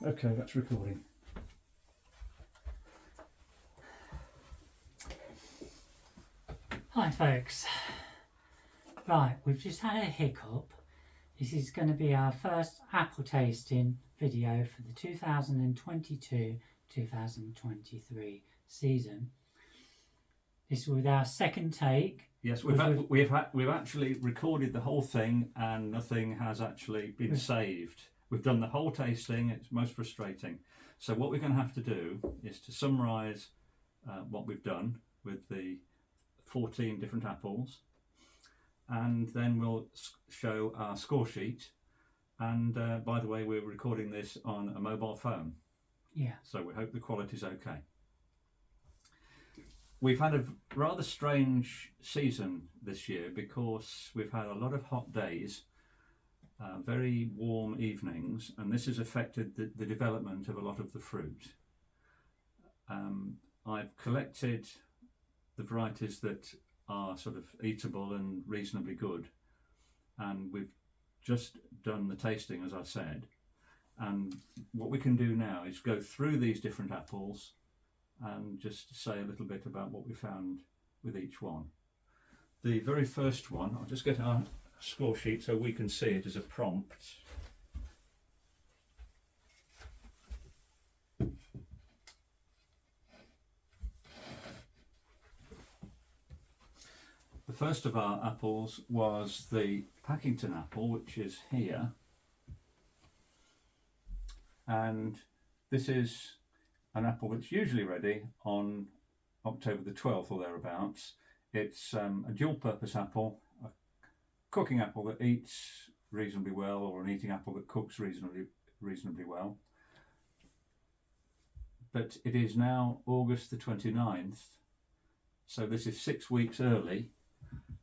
Okay, that's recording. Hi folks. Right, we've just had a hiccup. This is going to be our first apple tasting video for the 2022-2023 season. This was our second take. Yes, we've actually recorded the whole thing and nothing has actually been saved. We've done the whole tasting. It's most frustrating. So what we're going to have to do is to summarise what we've done with the 14 different apples, and then we'll show our score sheet. And by the way, we're recording this on a mobile phone. Yeah. So we hope the quality's okay. We've had a rather strange season this year because we've had a lot of hot days, very warm evenings, and this has affected the development of a lot of the fruit. I've collected the varieties that are sort of eatable and reasonably good, and we've just done the tasting, as I said, and what we can do now is go through these different apples and just say a little bit about what we found with each one. The very first one, I'll just get our score sheet so we can see it as a prompt. The first of our apples was the Packington apple, which is here, and this is an apple that's usually ready on October the 12th or thereabouts. It's a dual purpose apple, a cooking apple that eats reasonably well, or an eating apple that cooks reasonably well. But it is now August the 29th, so this is 6 weeks early,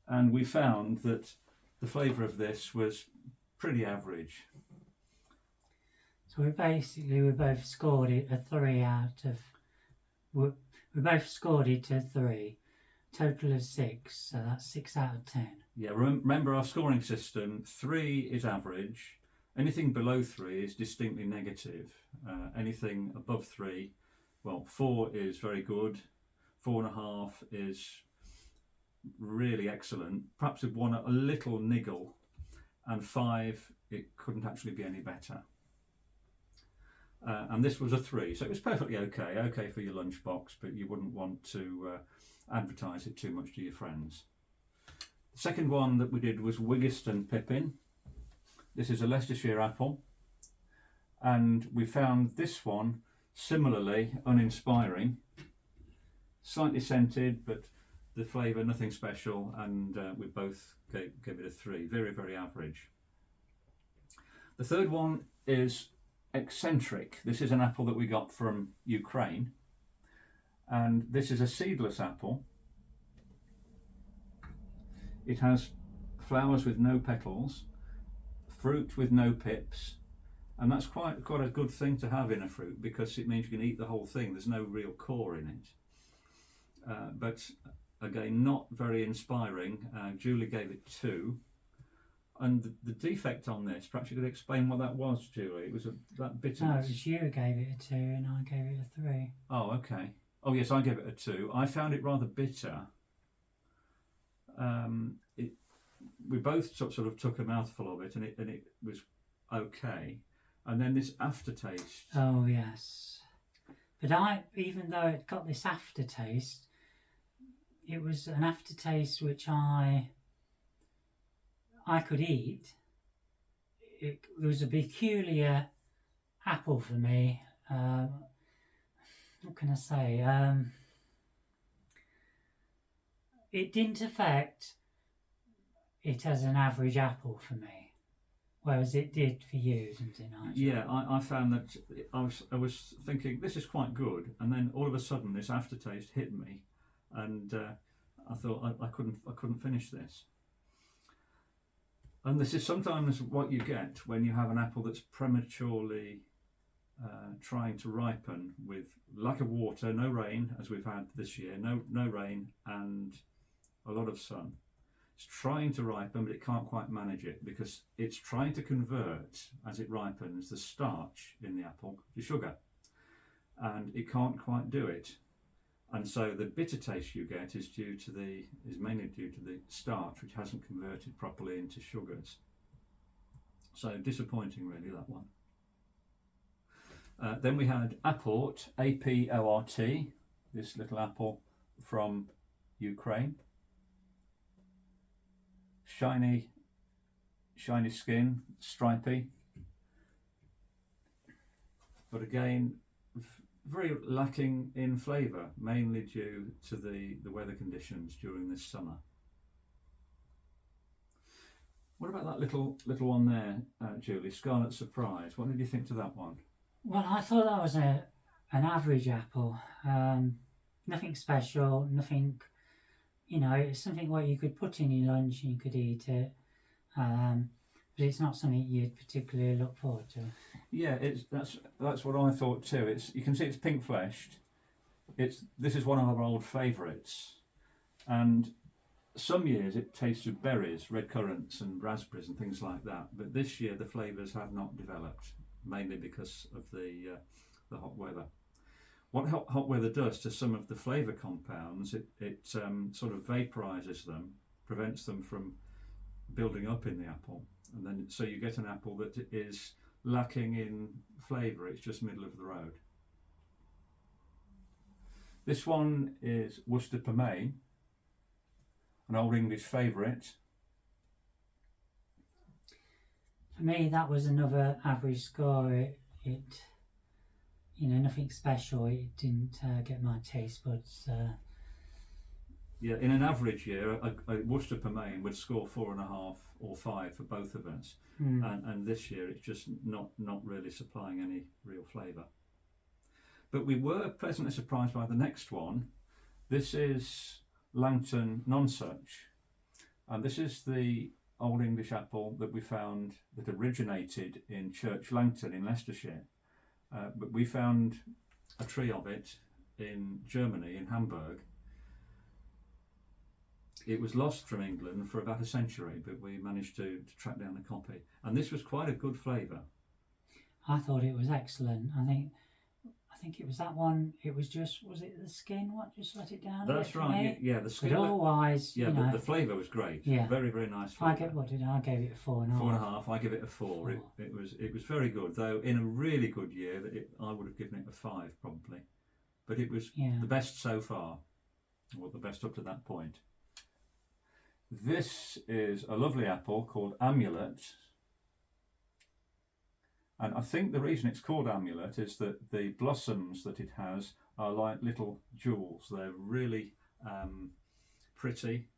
and we found that the flavour of this was pretty average. So we both scored it a 3 out of. We both scored it a 3, total of 6. So that's 6 out of 10. Yeah, remember our scoring system. 3 is average. Anything below 3 is distinctly negative. Anything above 3, well, 4 is very good. 4.5 is really excellent. Perhaps with one a little niggle, and 5 it couldn't actually be any better. And this was a 3, so it was perfectly okay for your lunchbox, but you wouldn't want to advertise it too much to your friends. The second one that we did was Wigiston Pippin. This is a Leicestershire apple, and we found this one similarly uninspiring, slightly scented, but the flavour nothing special, and we both gave it a 3, very average. The third one is Eccentric. This is an apple that we got from Ukraine, and this is a seedless apple. It has flowers with no petals, fruit with no pips, and that's quite a good thing to have in a fruit, because it means you can eat the whole thing. There's no real core in it, but again, not very inspiring. Julie gave it 2. And the defect on this, perhaps you could explain what that was, Julie. It was that bitterness. No, it was you who gave it a 2 and I gave it a 3. Oh, okay. Oh, yes, I gave it a 2. I found it rather bitter. We both sort of took a mouthful of it, and it was okay. And then this aftertaste. Oh yes, but even though it got this aftertaste, it was an aftertaste which I could eat. It was a peculiar apple for me. What can I say? It didn't affect it as an average apple for me, whereas it did for you, didn't it, Nigel? Yeah, I found that I was thinking this is quite good, and then all of a sudden this aftertaste hit me, and I thought I couldn't finish this. And this is sometimes what you get when you have an apple that's prematurely trying to ripen, with lack of water, no rain as we've had this year, no rain, and a lot of sun. It's trying to ripen, but it can't quite manage it because it's trying to convert, as it ripens, the starch in the apple to sugar, and it can't quite do it. And so the bitter taste you get is mainly due to the starch, which hasn't converted properly into sugars. So disappointing, really, that one. Then we had Aport, A-P-O-R-T, this little apple from Ukraine. Shiny skin, stripy. But again, very lacking in flavour, mainly due to the weather conditions during this summer. What about that little one there, Julie? Scarlet Surprise. What did you think to that one? Well, I thought that was an average apple. Nothing special, nothing, it's something what you could put in your lunch and you could eat it. But it's not something you'd particularly look forward to. Yeah, that's what I thought too. You can see it's pink fleshed. This is one of our old favourites, and some years it tastes of berries, red currants and raspberries and things like that. But this year the flavours have not developed, mainly because of the hot weather. What hot weather does to some of the flavour compounds, it sort of vaporises them, prevents them from building up in the apple, and then so you get an apple that is lacking in flavour. It's just middle of the road. This one is Worcester Pearmain, an old English favourite. For me, that was another average score. It nothing special. It didn't get my taste buds. Yeah, in an average year, a Worcester Pearmain would score 4.5 or 5 for both of us, and this year it's just not really supplying any real flavour. But we were pleasantly surprised by the next one. This is Langton Nonsuch, and this is the old English apple that we found that originated in Church Langton in Leicestershire. But we found a tree of it in Germany, in Hamburg. It was lost from England for about a century, but we managed to track down a copy. And this was quite a good flavour. I thought it was excellent. I think it was that one. It was it the skin? What just let it down? That's right. Yeah, the skin. But otherwise, yeah, but the flavour was great. Yeah, very, very nice flavour. I gave it a 4.5. 4.5. I give it a 4. It was very good, though. In a really good year, I would have given it a 5 probably. But it was the best so far, or the best up to that point. This is a lovely apple called Amulet. And I think the reason it's called Amulet is that the blossoms that it has are like little jewels. They're really pretty,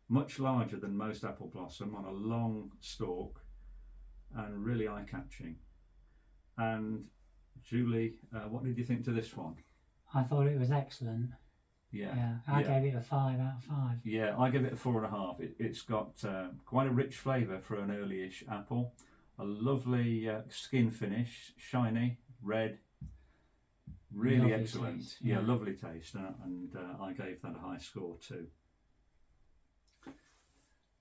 much larger than most apple blossom, on a long stalk, and really eye-catching. And Julie, what did you think to this one? I thought it was excellent. Yeah, I gave it a 5 out of 5. Yeah, I give it a 4.5. It's got quite a rich flavour for an early-ish apple. A lovely skin finish, shiny, red, really lovely excellent. Taste, yeah, lovely taste, and I gave that a high score too.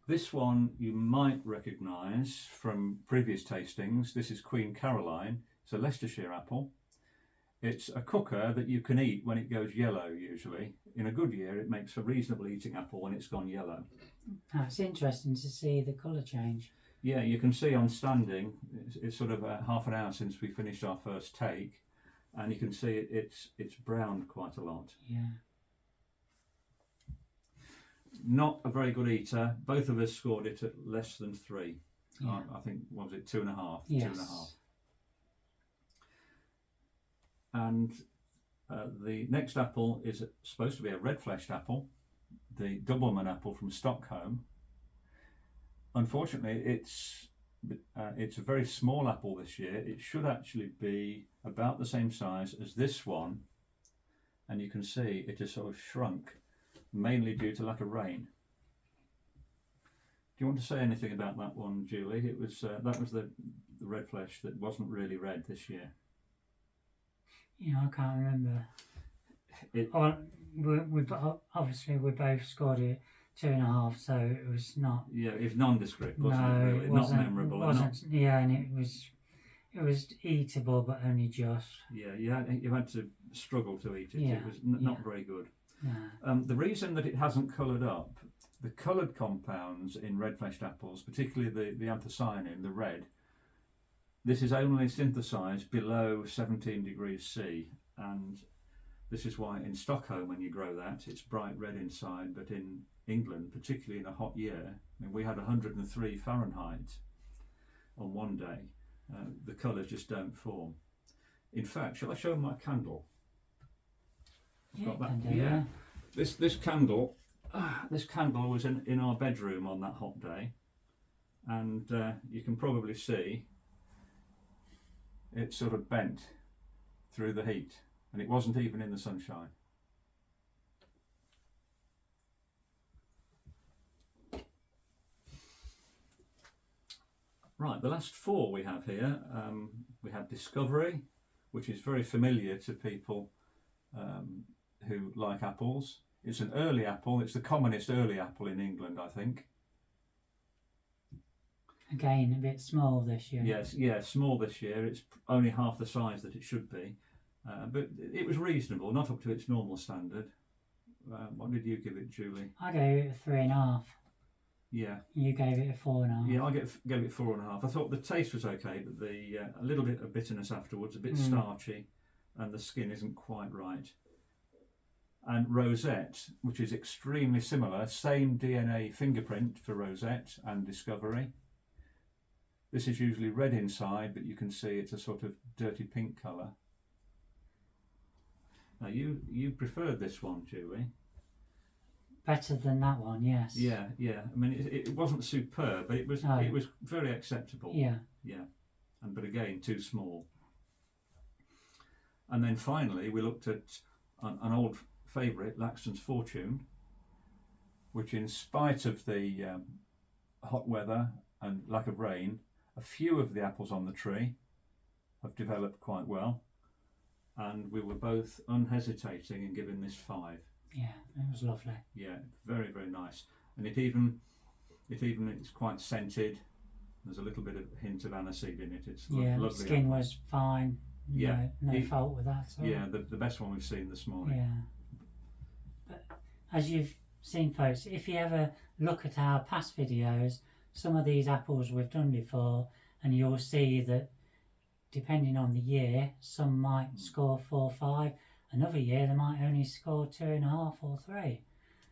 This one you might recognise from previous tastings. This is Queen Caroline. It's a Leicestershire apple. It's a cooker that you can eat when it goes yellow, usually. In a good year, it makes a reasonable eating apple when it's gone yellow. It's interesting to see the colour change. Yeah, you can see on standing, it's sort of half an hour since we finished our first take, and you can see it's browned quite a lot. Yeah. Not a very good eater. Both of us scored it at less than 3. Yeah. I think, what was it, 2.5? Yes. 2.5. And the next apple is supposed to be a red-fleshed apple, the Doubleman apple from Stockholm. Unfortunately, it's a very small apple this year. It should actually be about the same size as this one, and you can see it has sort of shrunk, mainly due to lack of rain. Do you want to say anything about that one, Julie? It was that was the red flesh that wasn't really red this year. I can't remember. Obviously we both scored it 2.5, so it was not. Yeah, it's nondescript, wasn't No, it? Really, it not wasn't. memorable. It wasn't. Yeah, and it was eatable, but only just. Yeah, you had to struggle to eat it. Yeah, It was not very good. No. The reason that it hasn't coloured up, the coloured compounds in red-fleshed apples, particularly the anthocyanin, the red, this is only synthesised below 17 degrees C, and this is why in Stockholm, when you grow that, it's bright red inside, but in England, particularly in a hot year, I mean, we had 103 Fahrenheit on one day, the colours just don't form. In fact, shall I show my candle? Yeah, Yeah. This candle was in our bedroom on that hot day, and you can probably see it sort of bent through the heat, and it wasn't even in the sunshine. Right, the last four we have here, we have Discovery, which is very familiar to people who like apples. It's an early apple. It's the commonest early apple in England, I think. Again, a bit small this year. Yes, yeah, small this year. It's only half the size that it should be, but it was reasonable, not up to its normal standard. What did you give it, Julie? I gave it a 3.5. Yeah. You gave it a 4.5. Yeah, I gave it 4.5. I thought the taste was okay, but a little bit of bitterness afterwards, a bit starchy, and the skin isn't quite right. And Rosette, which is extremely similar, same DNA fingerprint for Rosette and Discovery. This is usually red inside, but you can see it's a sort of dirty pink colour. Now you preferred this one, Julie. Better than that one, yes. Yeah. I mean, it wasn't superb, but it was very acceptable. Yeah. But again, too small. And then finally, we looked at an old favourite, Laxson's Fortune, which, in spite of the hot weather and lack of rain, a few of the apples on the tree have developed quite well, and we were both unhesitating in giving this 5. Yeah, it was lovely. Yeah, very, very nice. And it even is quite scented. There's a little bit of hint of aniseed in it. It's lovely. The skin was fine. Yeah, no fault with that. Yeah, the best one we've seen this morning. Yeah. But as you've seen, folks, if you ever look at our past videos, some of these apples we've done before, and you'll see that depending on the year, some might score 4 or 5. Another year they might only score 2.5 or 3.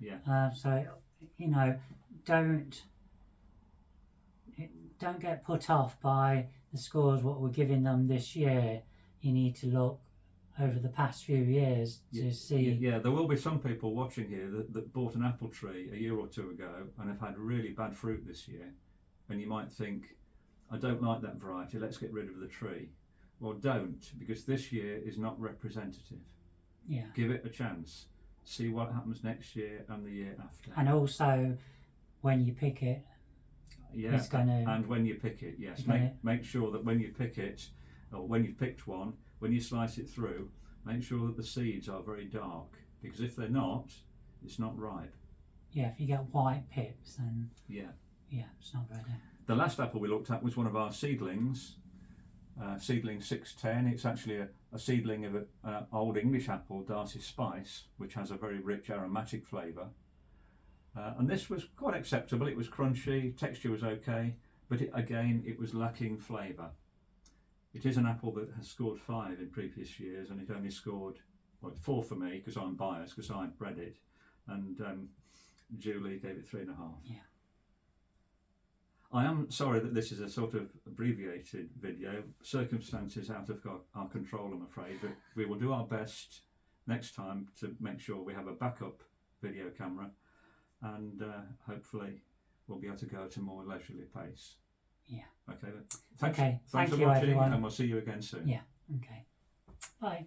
Yeah. So don't get put off by the scores what we're giving them this year. You need to look over the past few years to see. Yeah, there will be some people watching here that bought an apple tree a year or two ago and have had really bad fruit this year, and you might think, I don't like that variety, let's get rid of the tree. Well, don't, because this year is not representative. Yeah. Give it a chance. See what happens next year and the year after. And also, when you pick it, it's gonna. And when you pick it, yes, make sure that when you pick it, or when you've picked one, when you slice it through, make sure that the seeds are very dark, because if they're not, it's not ripe. Yeah, if you get white pips, then it's not ready. The last apple we looked at was one of our seedlings, seedling 610. It's actually a seedling of an old English apple, Darcy Spice, which has a very rich aromatic flavour. And this was quite acceptable. It was crunchy, texture was okay, but it was lacking flavour. It is an apple that has scored 5 in previous years, and it only scored 4 for me because I'm biased, because I bred it, and Julie gave it 3.5. Yeah. I am sorry that this is a sort of abbreviated video. Circumstances out of our control, I'm afraid, but we will do our best next time to make sure we have a backup video camera, and hopefully we'll be able to go at a more leisurely pace. Yeah. Okay. Thanks Thank for you, watching, everyone. and we'll see you again soon. Yeah. Okay. Bye.